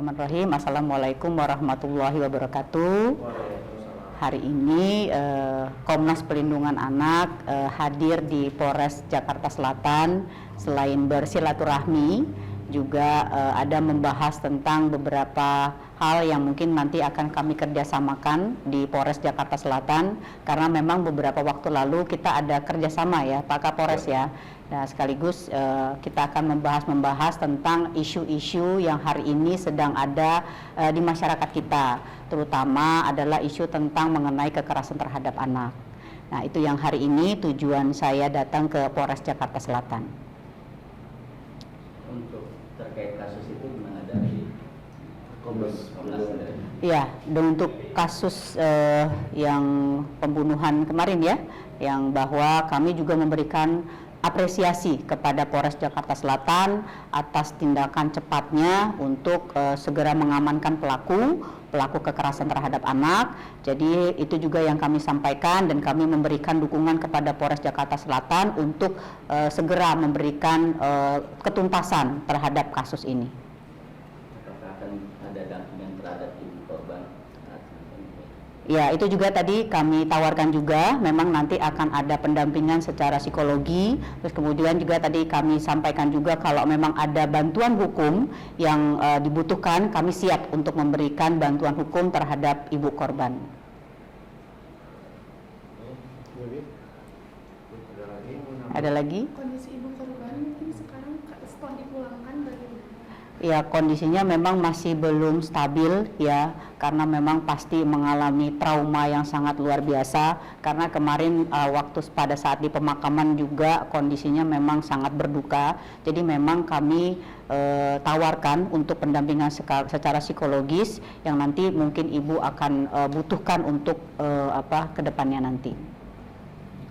Bismillahirrahmanirrahim. Assalamualaikum warahmatullahi wabarakatuh. Hari ini Komnas Perlindungan Anak hadir di Polres Jakarta Selatan. Selain bersilaturahmi, juga ada membahas tentang beberapa hal yang mungkin nanti akan kami kerjasamakan di Polres Jakarta Selatan, karena memang beberapa waktu lalu kita ada kerjasama ya Pak Kapolres ya. Nah, sekaligus kita akan membahas tentang isu-isu yang hari ini sedang ada di masyarakat kita, terutama adalah isu tentang mengenai kekerasan terhadap anak. Nah, itu yang hari ini tujuan saya datang ke Polres Jakarta Selatan. Untuk terkait kasus itu gimana dari Komnas? Ya, untuk kasus yang pembunuhan kemarin ya, yang bahwa kami juga memberikan apresiasi kepada Polres Jakarta Selatan atas tindakan cepatnya untuk segera mengamankan pelaku kekerasan terhadap anak. Jadi itu juga yang kami sampaikan, dan kami memberikan dukungan kepada Polres Jakarta Selatan untuk segera memberikan ketuntasan terhadap kasus ini. Apakah akan ada dampingan terhadap ibu korban? Ya, itu juga tadi kami tawarkan juga, memang nanti akan ada pendampingan secara psikologi. Terus kemudian juga tadi kami sampaikan juga kalau memang ada bantuan hukum yang dibutuhkan, kami siap untuk memberikan bantuan hukum terhadap ibu korban. Ada lagi? Kondisi ibu korban mungkin sekarang setelah dipulangkan bagaimana? Ya, kondisinya memang masih belum stabil ya, karena memang pasti mengalami trauma yang sangat luar biasa, karena kemarin waktu pada saat di pemakaman juga kondisinya memang sangat berduka. Jadi memang kami tawarkan untuk pendampingan secara psikologis yang nanti mungkin ibu akan butuhkan untuk kedepannya nanti.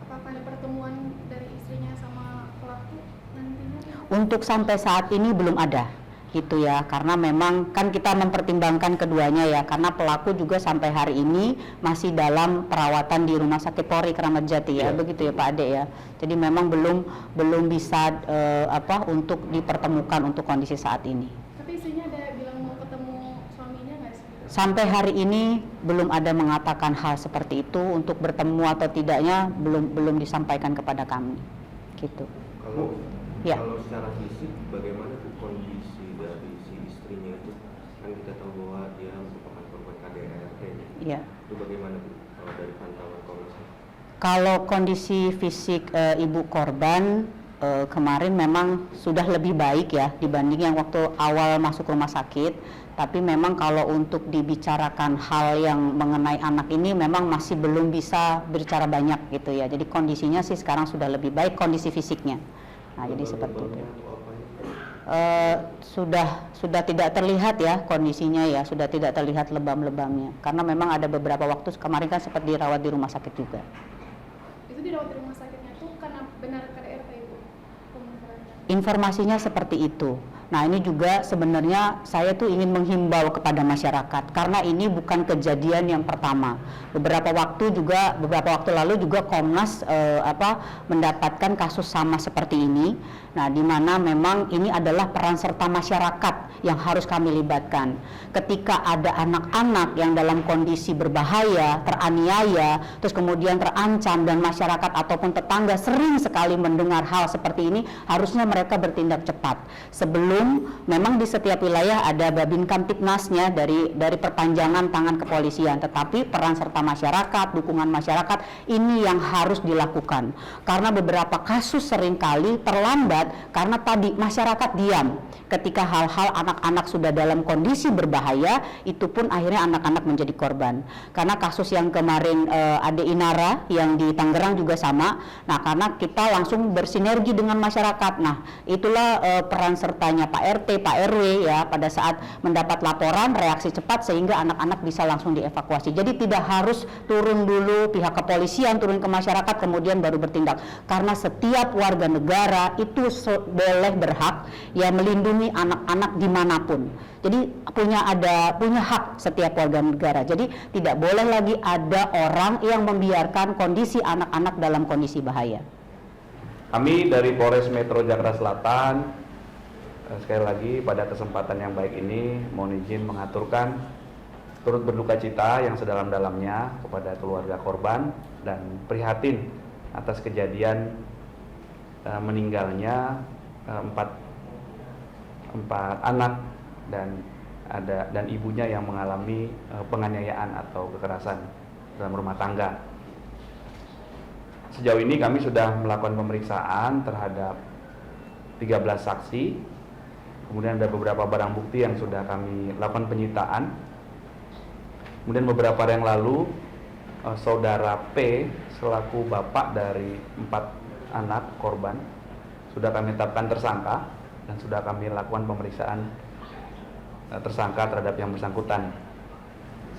Apakah ada pertemuan dari istrinya sama pelaku nantinya? Untuk sampai saat ini belum ada gitu ya, karena memang kan kita mempertimbangkan keduanya ya, karena pelaku juga sampai hari ini masih dalam perawatan di Rumah Sakit Polri Kramat Jati ya, begitu ya Pak Ade ya. Jadi memang belum bisa untuk dipertemukan untuk kondisi saat ini. Tapi istrinya ada bilang mau ketemu suaminya nggak sih? Sampai hari ini belum ada mengatakan hal seperti itu, untuk bertemu atau tidaknya belum disampaikan kepada kami gitu. Kalau secara fisik bagaimana tuh kondisi dari si istrinya itu? Kan kita tahu bahwa dia merupakan korban KDRT. Iya. Itu bagaimana tuh kalau dari pantauan Komnas? Kalau kondisi fisik ibu korban kemarin memang sudah lebih baik ya dibanding yang waktu awal masuk rumah sakit. Tapi memang kalau untuk dibicarakan hal yang mengenai anak ini memang masih belum bisa bicara banyak gitu ya. Jadi kondisinya sih sekarang sudah lebih baik kondisi fisiknya. Nah, jadi seperti itu. Sudah tidak terlihat ya kondisinya ya, sudah tidak terlihat lebam-lebamnya. Karena memang ada beberapa waktu kemarin kan sempat dirawat di rumah sakit juga. Itu dirawat di rumah sakitnya tuh karena benar KDRT itu? Informasinya seperti itu. Nah, ini juga sebenarnya saya tuh ingin menghimbau kepada masyarakat, karena ini bukan kejadian yang pertama. Beberapa waktu lalu juga Komnas mendapatkan kasus sama seperti ini. Nah, di mana memang ini adalah peran serta masyarakat yang harus kami libatkan. Ketika ada anak-anak yang dalam kondisi berbahaya, teraniaya, terus kemudian terancam, dan masyarakat ataupun tetangga sering sekali mendengar hal seperti ini, harusnya mereka bertindak cepat. Sebelum memang di setiap wilayah ada Babin Kamtipnasnya dari perpanjangan tangan kepolisian, tetapi peran serta masyarakat, dukungan masyarakat ini yang harus dilakukan. Karena beberapa kasus seringkali terlambat karena tadi masyarakat diam. Ketika hal-hal anak-anak sudah dalam kondisi berbahaya, itu pun akhirnya anak-anak menjadi korban. Karena kasus yang kemarin Ade Inara yang di Tangerang juga sama. Nah, karena kita langsung bersinergi dengan masyarakat. Nah, itulah peran sertanya Pak RT, Pak RW ya, pada saat mendapat laporan reaksi cepat sehingga anak-anak bisa langsung dievakuasi. Jadi tidak harus turun dulu pihak kepolisian, turun ke masyarakat kemudian baru bertindak. Karena setiap warga negara itu boleh berhak ya melindungi anak-anak dimanapun. Jadi punya hak setiap warga negara. Jadi tidak boleh lagi ada orang yang membiarkan kondisi anak-anak dalam kondisi bahaya. Kami dari Polres Metro Jakarta Selatan sekali lagi pada kesempatan yang baik ini mohon izin mengaturkan turut berduka cita yang sedalam-dalamnya kepada keluarga korban dan prihatin atas kejadian meninggalnya empat anak dan ibunya yang mengalami penganiayaan atau kekerasan dalam rumah tangga. Sejauh ini kami sudah melakukan pemeriksaan terhadap 13 saksi. Kemudian ada beberapa barang bukti yang sudah kami lakukan penyitaan. Kemudian beberapa hari yang lalu saudara P selaku bapak dari 4 anak korban sudah kami tetapkan tersangka dan sudah kami lakukan pemeriksaan tersangka terhadap yang bersangkutan.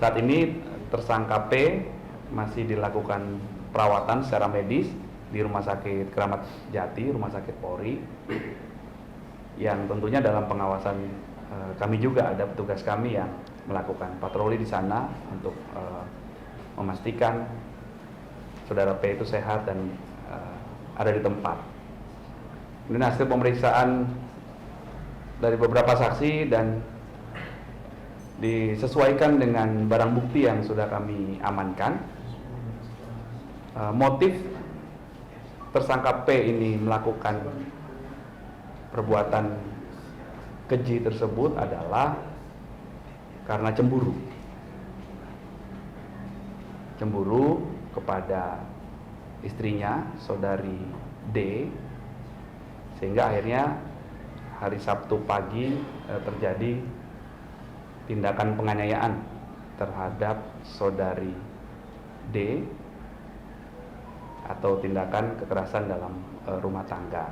Saat ini tersangka P masih dilakukan perawatan secara medis di Rumah Sakit Kramat Jati, Rumah Sakit Polri, yang tentunya dalam pengawasan kami juga ada petugas kami yang melakukan patroli di sana untuk memastikan saudara P itu sehat dan ada di tempat. Kemudian hasil pemeriksaan dari beberapa saksi dan disesuaikan dengan barang bukti yang sudah kami amankan, motif tersangka P ini melakukan perbuatan keji tersebut adalah karena cemburu kepada istrinya, saudari D, sehingga akhirnya hari Sabtu pagi terjadi tindakan penganiayaan terhadap saudari D atau tindakan kekerasan dalam rumah tangga.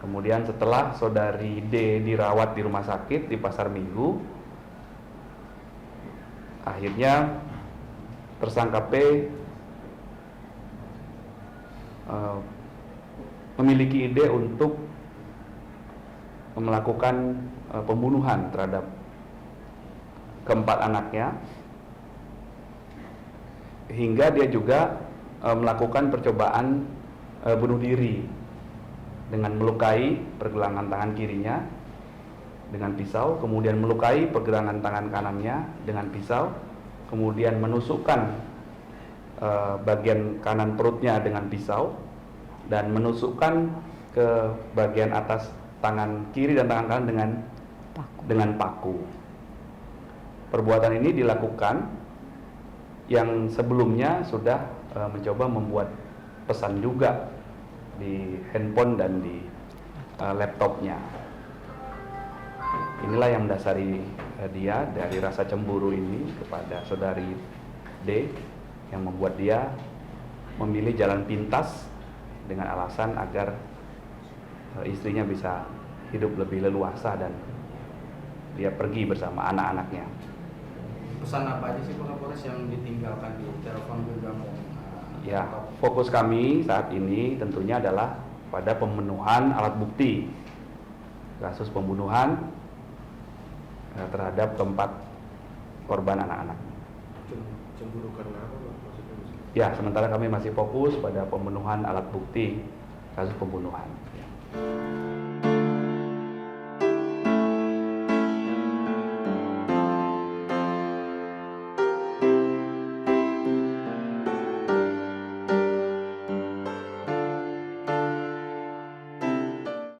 Kemudian setelah saudari D dirawat di rumah sakit di Pasar Minggu, akhirnya tersangka P memiliki ide untuk melakukan pembunuhan terhadap keempat anaknya, hingga dia juga melakukan percobaan bunuh diri dengan melukai pergelangan tangan kirinya dengan pisau, kemudian melukai pergelangan tangan kanannya dengan pisau, kemudian menusukkan bagian kanan perutnya dengan pisau, dan menusukkan ke bagian atas tangan kiri dan tangan kanan dengan paku. Perbuatan ini dilakukan yang sebelumnya sudah mencoba membuat pesan juga di handphone dan di laptopnya. Inilah yang mendasari dia dari rasa cemburu ini kepada saudari D yang membuat dia memilih jalan pintas dengan alasan agar istrinya bisa hidup lebih leluasa dan dia pergi bersama anak-anaknya. Pesan apa aja sih Pak Kapolres yang ditinggalkan di telepon genggam dan Ya, fokus kami saat ini tentunya adalah pada pemenuhan alat bukti kasus pembunuhan terhadap keempat korban anak-anak. Cemburu karena apa, Pak? Maksudnya? Ya, sementara kami masih fokus pada pemenuhan alat bukti kasus pembunuhan.